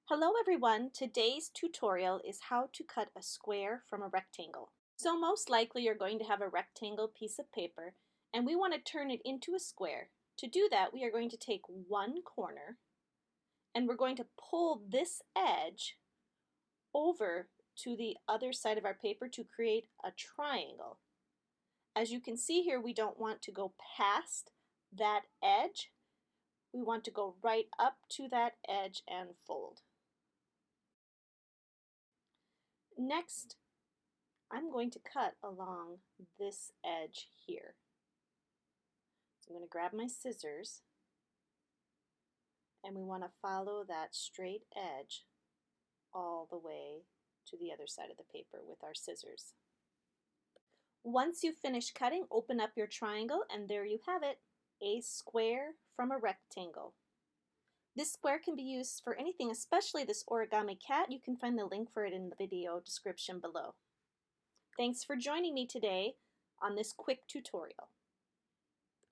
Hello everyone, today's tutorial is how to cut a square from a rectangle. So most likely you're going to have a rectangle piece of paper and we want to turn it into a square. To do that we are going to take one corner and we're going to pull this edge over to the other side of our paper to create a triangle. As you can see here, we don't want to go past that edge. We want to go right up to that edge and fold. Next, I'm going to cut along this edge here. So I'm going to grab my scissors and we want to follow that straight edge all the way to the other side of the paper with our scissors. Once you've finished cutting, open up your triangle and there you have it, a square from a rectangle. This square can be used for anything, especially this origami cat. You can find the link for it in the video description below. Thanks for joining me today on this quick tutorial.